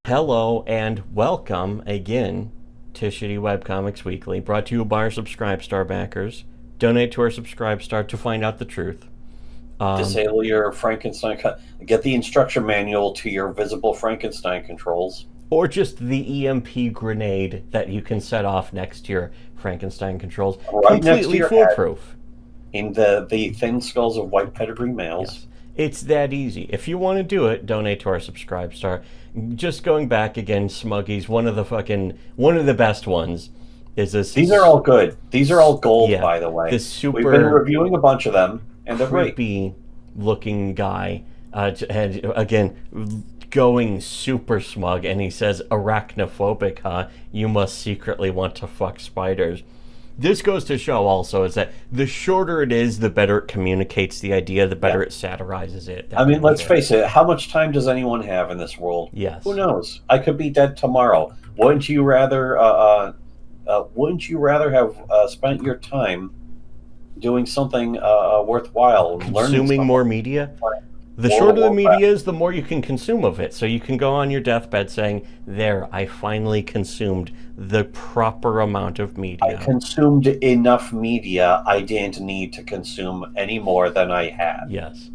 Hello and welcome again to Shittywebcomics Weekly, brought to you by our Subscribe Star backers. Donate to our Subscribe Star to find out the truth. Disable your Frankenstein. Get the instruction manual to your visible Frankenstein controls. Or just the EMP grenade that you can set off next to your Frankenstein controls. Right Completely next to your foolproof. In the thin skulls of white pedigree males. Yes. It's that easy. If you want to do it, donate to our Subscribe Star. Just going back again, Smuggies, one of the best ones is this. These are all good. These are all gold, Yeah, by the way. this super We've been reviewing a bunch of them, and they're great. creepy looking guy, and again, going super smug, and he says, "Arachnophobic, huh? You must secretly want to fuck spiders." This goes to show also is that the shorter it is, the better it communicates the idea, the better it satirizes it. I mean, let's face it. How much time does anyone have in this world? Yes. Who knows? I could be dead tomorrow. Wouldn't you rather? Wouldn't you rather have spent your time doing something worthwhile, Consuming more media? The shorter the media is, the more you can consume of it. So you can go on your deathbed saying, "There, I finally consumed the proper amount of media. I consumed enough media. I didn't need to consume any more than I had." Yes.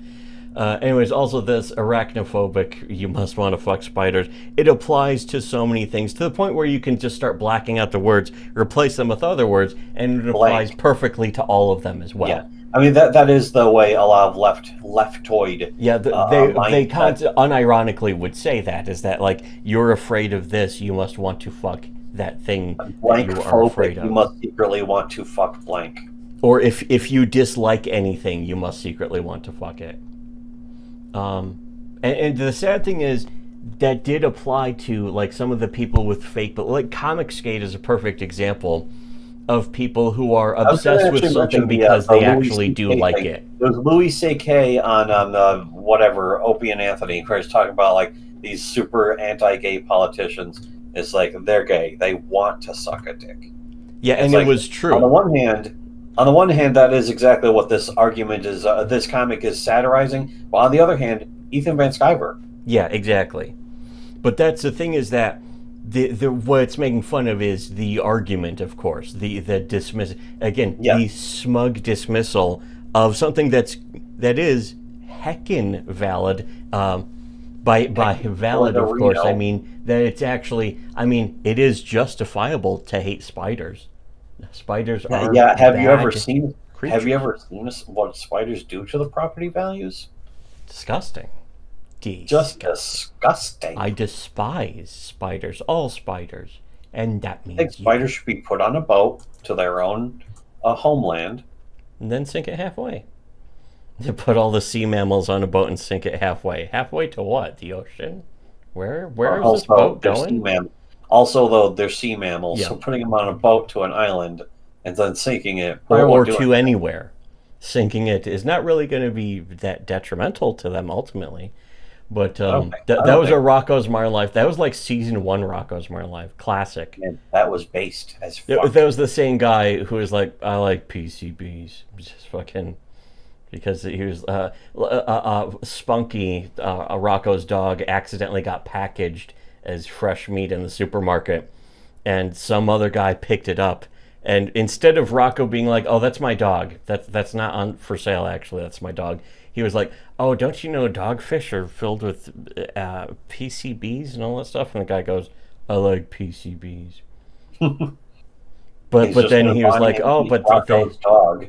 Anyways, also this arachnophobic, you must want to fuck spiders. It applies to so many things to the point where you can just start blacking out the words, replace them with other words, and it applies perfectly to all of them as well. Yeah. I mean, that is the way a lot of leftoid. Yeah, they kind of unironically would say that, is that like, you're afraid of this, you must want to fuck that thing that you are afraid of. You must secretly want to fuck blank. Or if you dislike anything, you must secretly want to fuck it. And the sad thing is, that did apply to like some of the people with fake, but like Comic Skate is a perfect example of people who are obsessed with something because they actually do like it. There's Louis C.K. on whatever, Opie and Anthony, where he's talking about like these super anti-gay politicians. It's like, they're gay. They want to suck a dick. Yeah, and it was true. On the one hand, that is exactly what this argument is. This comic is satirizing. But on the other hand, Ethan Van Sciver. Yeah, exactly. But that's the thing, is that the what it's making fun of is the argument, of course, the dismiss again, the smug dismissal of something that is heckin' valid. By valid, of course, I mean that it's actually, I mean, it is justifiable to hate spiders. Spiders are Have you ever seen what spiders do to the property values? Disgusting. Just disgusting. I despise spiders, all spiders, and that means I think spiders should be put on a boat to their own homeland, and then sink it halfway. To put all the sea mammals on a boat and sink it halfway. Halfway to what? The ocean? Where is this boat going? Also, though, they're sea mammals, so putting them on a boat to an island and then sinking it, or to anywhere, sinking it is not really going to be that detrimental to them ultimately. But that was a Rocko's Modern Life. That was like season 1 Rocko's Modern Life. Classic. And that was based as fuck. That was the same guy who was like, I like PCBs. Just fucking... Because he was... Spunky, Rocko's dog, accidentally got packaged as fresh meat in the supermarket. And some other guy picked it up. And instead of Rocco being like, "Oh, that's my dog. That's not on for sale, actually. That's my dog." He was like, "Oh, don't you know dogfish are filled with PCBs and all that stuff?" And the guy goes, "I like PCBs." But then he was like, "Oh, but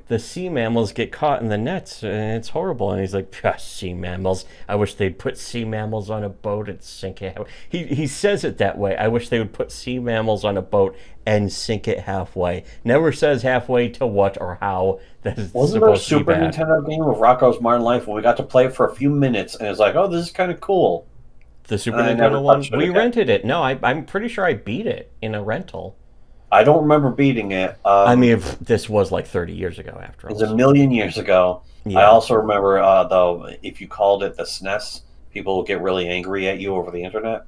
the sea mammals get caught in the nets, and it's horrible." And he's like, "Sea mammals! I wish they'd put sea mammals on a boat and sink it." He says it that way. I wish they would put sea mammals on a boat and sink it halfway. Never says halfway to what or how. That is Wasn't there a Super Nintendo game of Rocko's Modern Life when we got to play it for a few minutes, and it's like, "Oh, this is kind of cool." The Super Nintendo one, we rented it. No, I'm pretty sure I beat it in a rental. I don't remember beating it. I mean, this was like 30 years ago after all. It was a million years ago. Yeah. I also remember, though, if you called it the SNES, people would get really angry at you over the internet.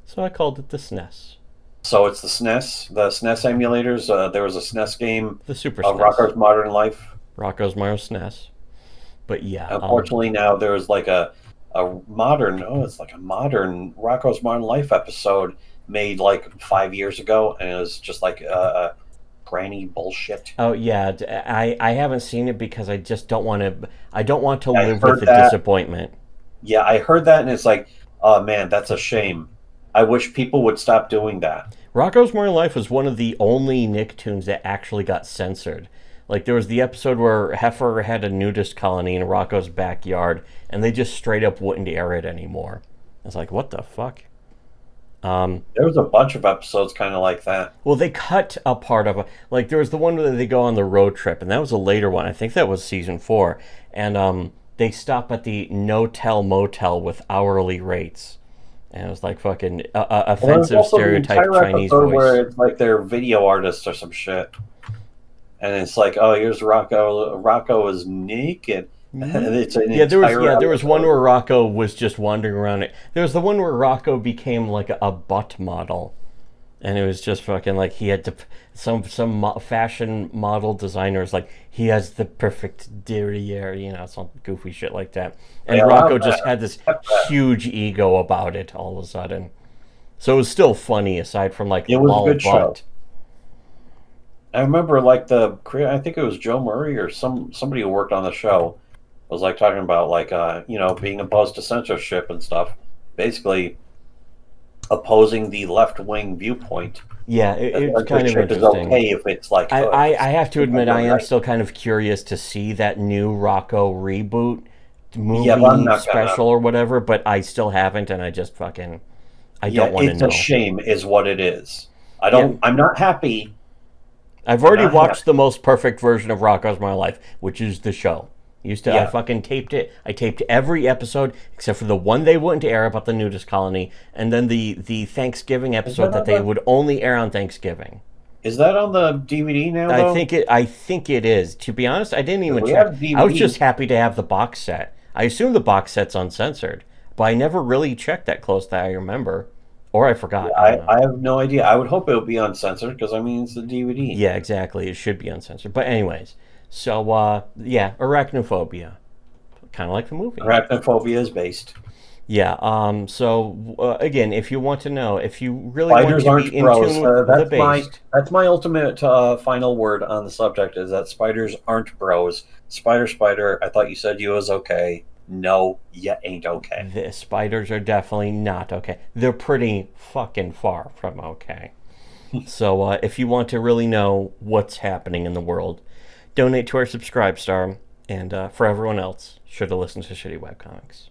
So I called it the SNES. So it's the SNES, the SNES emulators. There was a SNES game, the Super of Rocko's Modern Life. Rocko's Modern SNES. But yeah. Unfortunately, now there's like a it's like a modern Rocco's Modern Life episode made like 5 years ago, and it was just like granny bullshit. Oh yeah, I haven't seen it because I just don't want to. I don't want to I live heard with the that. disappointment. Yeah, I heard that, and it's like, oh man, that's a shame. I wish people would stop doing that. Rocco's Modern Life was one of the only Nicktoons that actually got censored. Like there was the episode where Heifer had a nudist colony in Rocco's backyard, and they just straight up wouldn't air it anymore. I was like, what the fuck? There was a bunch of episodes kind of like that. Well, they cut a part of it. Like there was the one where they go on the road trip, and that was a later one. I think that was season 4, and they stop at the no-tell motel with hourly rates, and it was like fucking offensive stereotype Chinese voice. Where it's like they're video artists or some shit, and it's like, oh, here's Rocco. Rocco is naked. There was one where Rocco was just wandering around it. There was the one where Rocco became like a butt model, and it was just fucking like he had to some fashion model designers like he has the perfect derriere, some goofy shit like that. And yeah, Rocco just had this huge ego about it all of a sudden. So it was still funny aside from like it was a good show. I remember like I think it was Joe Murray or somebody who worked on the show was like talking about like being opposed to censorship and stuff, basically opposing the left-wing viewpoint. Yeah, it's kind of interesting. Okay if it's like I have to admit I am still kind of curious to see that new Rocco reboot movie special or whatever, but I still haven't, and I just fucking don't want to know. It's a shame, is what it is. I'm not happy. I've already watched the most perfect version of Rocco's Modern Life, which is the show. I fucking taped it. I taped every episode except for the one they wouldn't air about the nudist colony, and then the Thanksgiving episode that they would only air on Thanksgiving. Is that on the DVD now? Though? I think it is. To be honest, I didn't even check. I was just happy to have the box set. I assume the box set's uncensored, but I never really checked that close that I remember. Or I forgot. Yeah, I have no idea. I would hope it would be uncensored because, it's the DVD. Yeah, exactly. It should be uncensored. But anyways, so, Arachnophobia. Kind of like the movie. Arachnophobia is based. Yeah, again, if you want to know, if you really want to be in tune with the based... That's my ultimate final word on the subject, is that spiders aren't bros. Spider, I thought you said you was okay. No, you ain't okay. The spiders are definitely not okay. They're pretty fucking far from okay. So if you want to really know what's happening in the world, donate to our Subscribe Star. And for everyone else, sure to listen to Shitty Webcomics.